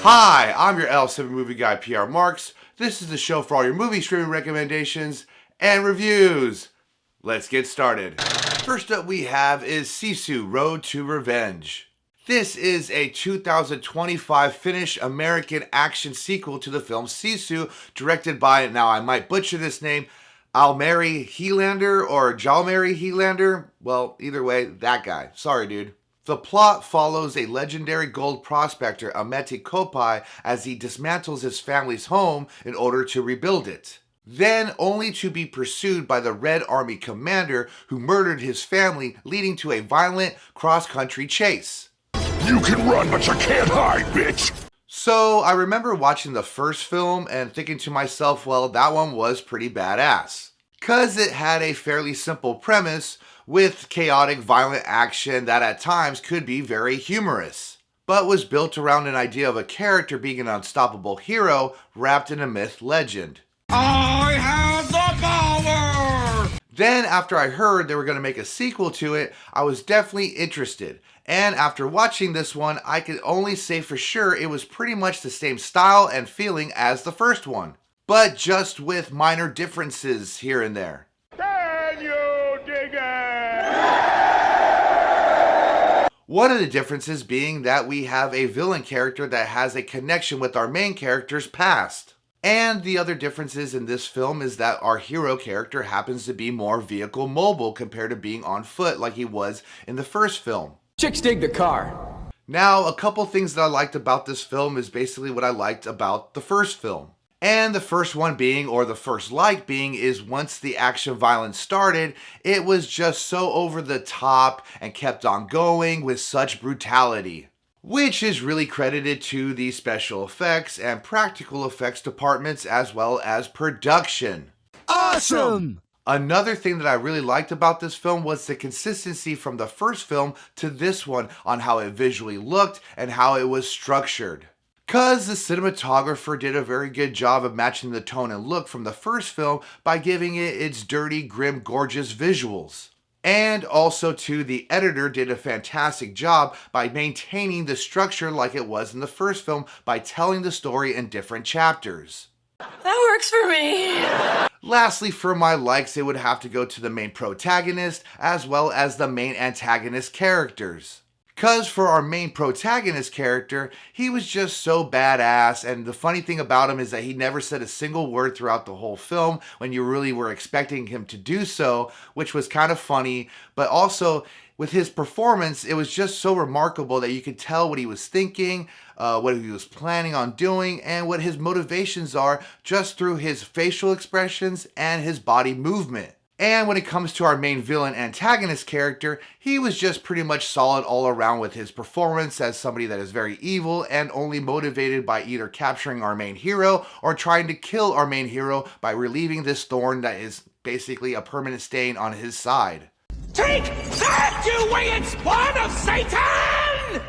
Hi, I'm your L7 movie guy, PR Marks. This is the show for all your movie streaming recommendations and reviews. Let's get started. First up we have is SISU Road To Revenge. This is a 2025 Finnish American action sequel to the film SISU, directed by, now I might butcher this name, Almeri Helander or Jalmari Helander. Well, either way, that guy. Sorry, dude. The plot follows a legendary gold prospector, Ameti Kopai, as he dismantles his family's home in order to rebuild it. Then only to be pursued by the Red Army commander who murdered his family, leading to a violent cross-country chase. You can run, but you can't hide, bitch! So I remember watching the first film and thinking to myself, well, that one was pretty badass. Cause it had a fairly simple premise with chaotic violent action that at times could be very humorous, but was built around an idea of a character being an unstoppable hero wrapped in a myth legend. I have the power! Then after I heard they were going to make a sequel to it, I was definitely interested. And after watching this one, I could only say for sure it was pretty much the same style and feeling as the first one, but just with minor differences here and there. Can you dig it? One of the differences being that we have a villain character that has a connection with our main character's past. And the other differences in this film is that our hero character happens to be more vehicle mobile compared to being on foot like he was in the first film. Chicks dig the car. Now, a couple things that I liked about this film is basically what I liked about the first film. And the first one being, or the first like being, is once the action violence started, it was just so over the top and kept on going with such brutality. Which is really credited to the special effects and practical effects departments as well as production. Awesome! Another thing that I really liked about this film was the consistency from the first film to this one on how it visually looked and how it was structured. Cause the cinematographer did a very good job of matching the tone and look from the first film by giving it its dirty, grim, gorgeous visuals. And also too, the editor did a fantastic job by maintaining the structure like it was in the first film by telling the story in different chapters. That works for me. Lastly, for my likes, it would have to go to the main protagonist as well as the main antagonist characters. Cause for our main protagonist character, he was just so badass, and the funny thing about him is that he never said a single word throughout the whole film when you really were expecting him to do so, which was kind of funny, but also with his performance, it was just so remarkable that you could tell what he was thinking, what he was planning on doing, and what his motivations are just through his facial expressions and his body movement. And when it comes to our main villain antagonist character, he was just pretty much solid all around with his performance as somebody that is very evil and only motivated by either capturing our main hero or trying to kill our main hero by relieving this thorn that is basically a permanent stain on his side. Take that, you winged spawn of Satan!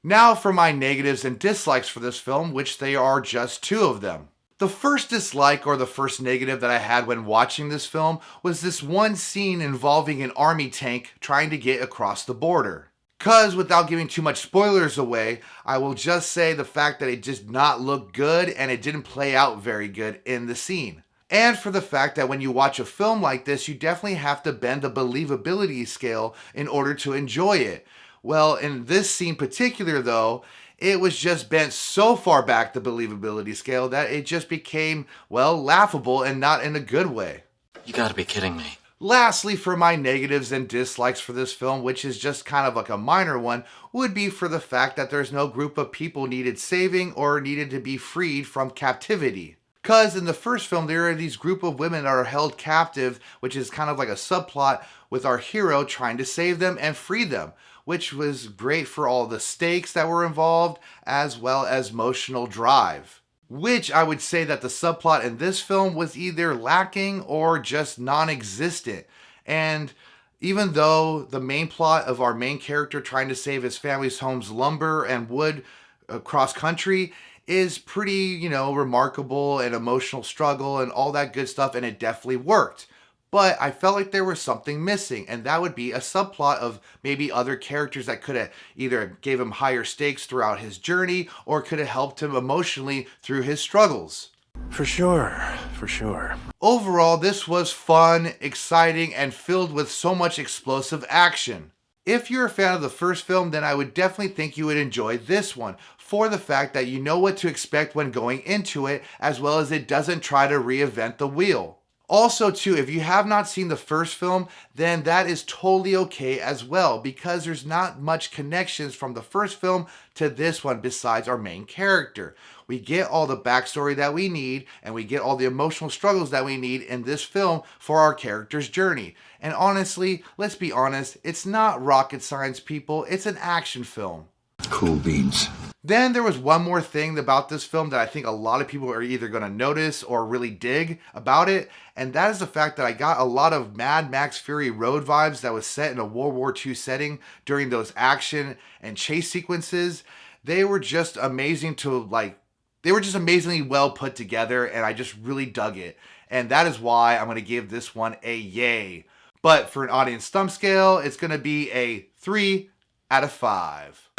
Now for my negatives and dislikes for this film, which they are just two of them. The first dislike or the first negative that I had when watching this film was this one scene involving an army tank trying to get across the border. Cause without giving too much spoilers away, I will just say the fact that it just not look good and it didn't play out very good in the scene. And for the fact that when you watch a film like this, you definitely have to bend the believability scale in order to enjoy it. Well, in this scene particular though, it was just bent so far back the believability scale that it just became, well, laughable and not in a good way. You gotta be kidding me. Lastly, for my negatives and dislikes for this film, which is just kind of like a minor one, would be for the fact that there's no group of people needed saving or needed to be freed from captivity. Cause in the first film, there are these group of women that are held captive, which is kind of like a subplot with our hero trying to save them and free them, which was great for all the stakes that were involved, as well as emotional drive. Which I would say that the subplot in this film was either lacking or just non-existent. And even though the main plot of our main character trying to save his family's home's lumber and wood across country is pretty, remarkable and emotional struggle and all that good stuff, and it definitely worked. But I felt like there was something missing, and that would be a subplot of maybe other characters that could have either gave him higher stakes throughout his journey or could have helped him emotionally through his struggles. For sure, for sure. Overall, this was fun, exciting, and filled with so much explosive action. If you're a fan of the first film, then I would definitely think you would enjoy this one for the fact that you know what to expect when going into it, as well as it doesn't try to reinvent the wheel. Also, too, if you have not seen the first film, then that is totally okay as well, because there's not much connections from the first film to this one besides our main character. We get all the backstory that we need, and we get all the emotional struggles that we need in this film for our character's journey. And honestly, let's be honest, it's not rocket science, people, it's an action film. Cool beans. Then there was one more thing about this film that I think a lot of people are either going to notice or really dig about it, and that is the fact that I got a lot of Mad Max Fury Road vibes that was set in a World War II setting during those action and chase sequences. They were just amazing they were just amazingly well put together, and I just really dug it. And that is why I'm going to give this one a yay. But for an audience thumb scale, it's going to be a 3 out of 5.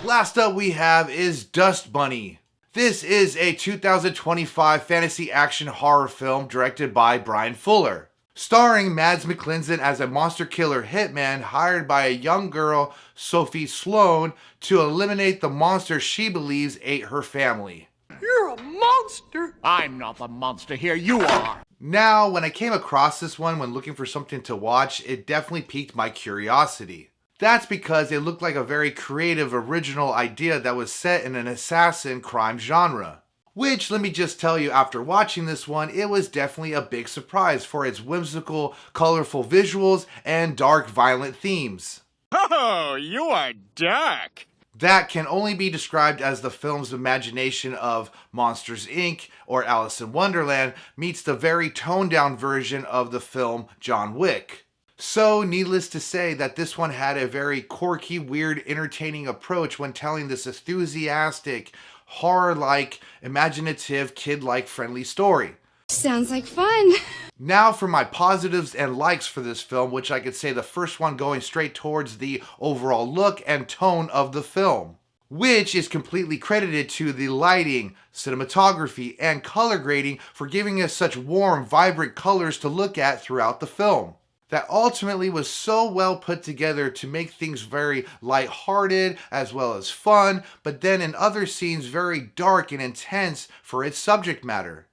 Last up we have is Dust Bunny. This is a 2025 fantasy action horror film directed by Brian Fuller, starring Mads Mikkelsen as a monster killer hitman hired by a young girl, Sophie Sloan, to eliminate the monster she believes ate her family. You're a monster. I'm not the monster here, you are. Now, when I came across this one when looking for something to watch, it definitely piqued my curiosity. That's because it looked like a very creative, original idea that was set in an assassin crime genre. Which, let me just tell you, after watching this one, it was definitely a big surprise for its whimsical, colorful visuals and dark, violent themes. Oh, you are dark. That can only be described as the film's imagination of Monsters, Inc. or Alice in Wonderland meets the very toned-down version of the film John Wick. So, needless to say that this one had a very quirky, weird, entertaining approach when telling this enthusiastic, horror-like, imaginative, kid-like friendly story. Sounds like fun. Now for my positives and likes for this film, which I could say the first one going straight towards the overall look and tone of the film, which is completely credited to the lighting, cinematography, and color grading for giving us such warm, vibrant colors to look at throughout the film. That ultimately was so well put together to make things very lighthearted as well as fun, but then in other scenes very dark and intense for its subject matter.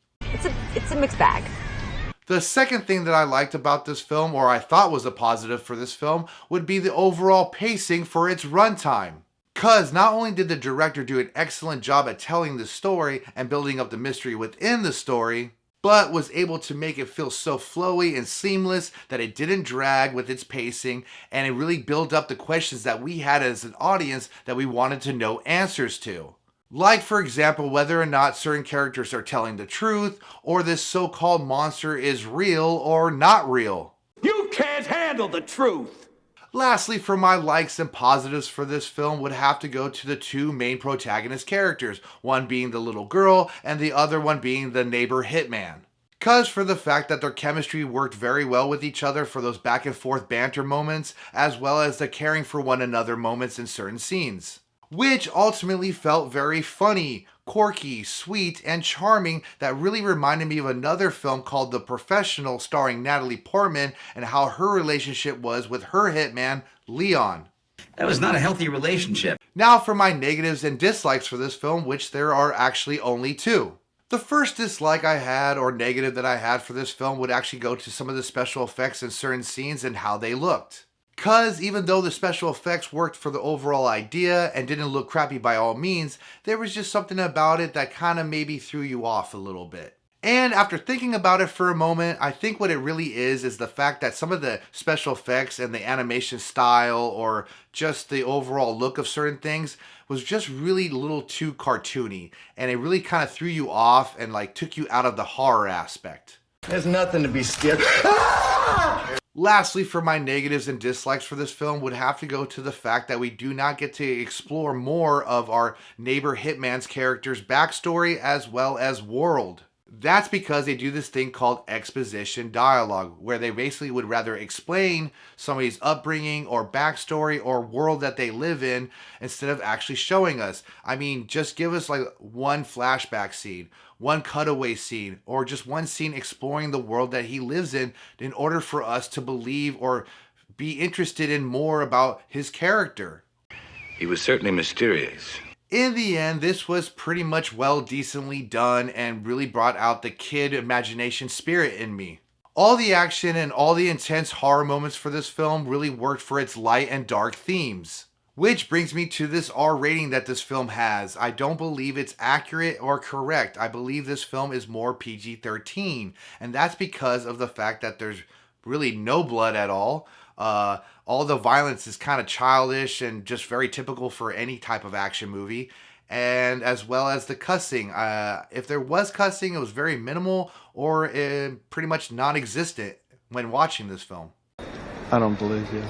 It's a mixed bag. The second thing that I liked about this film, or I thought was a positive for this film, would be the overall pacing for its runtime. Cause not only did the director do an excellent job at telling the story and building up the mystery within the story, but was able to make it feel so flowy and seamless that it didn't drag with its pacing, and it really built up the questions that we had as an audience that we wanted to know answers to. Like, for example, whether or not certain characters are telling the truth, or this so-called monster is real or not real. You can't handle the truth. Lastly, for my likes and positives for this film would have to go to the two main protagonist characters, one being the little girl and the other one being the neighbor hitman. Cause for the fact that their chemistry worked very well with each other for those back and forth banter moments, as well as the caring for one another moments in certain scenes, which ultimately felt very funny, quirky, sweet, and charming that really reminded me of another film called The Professional starring Natalie Portman and how her relationship was with her hitman, Leon. That was not a healthy relationship. Now for my negatives and dislikes for this film, which there are actually only two. The first dislike I had, or negative that I had for this film, would actually go to some of the special effects in certain scenes and how they looked. Cause even though the special effects worked for the overall idea and didn't look crappy by all means, there was just something about it that kind of maybe threw you off a little bit. And after thinking about it for a moment, I think what it really is the fact that some of the special effects and the animation style or just the overall look of certain things was just really a little too cartoony, and it really kind of threw you off and like took you out of the horror aspect. There's nothing to be scared. Lastly, for my negatives and dislikes for this film would have to go to the fact that we do not get to explore more of our neighbor hitman's character's backstory as well as world. That's because they do this thing called exposition dialogue, where they basically would rather explain somebody's upbringing or backstory or world that they live in instead of actually showing us. I mean, just give us like one flashback scene, one cutaway scene, or just one scene exploring the world that he lives in order for us to believe or be interested in more about his character. He was certainly mysterious. In the end, this was pretty much well decently done and really brought out the kid imagination spirit in me. All the action and all the intense horror moments for this film really worked for its light and dark themes. Which brings me to this R rating that this film has. I don't believe it's accurate or correct. I believe this film is more PG-13, and that's because of the fact that there's really no blood at all. All the violence is kind of childish and just very typical for any type of action movie. And as well as the cussing. If there was cussing, it was very minimal or pretty much non-existent when watching this film. I don't believe you.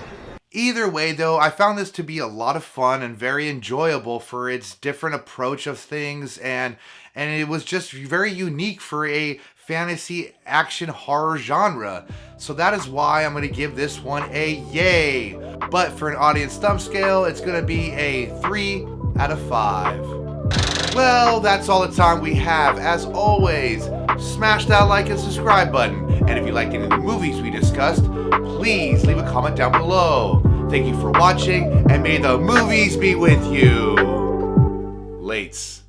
Either way, though, I found this to be a lot of fun and very enjoyable for its different approach of things, and it was just very unique for a fantasy action horror genre. So that is why I'm going to give this one a yay. But for an audience thumb scale, it's going to be a 3 out of 5. Well, that's all the time we have. As always, smash that like and subscribe button. And if you liked any of the movies we discussed, please leave a comment down below. Thank you for watching, and may the movies be with you. Lates.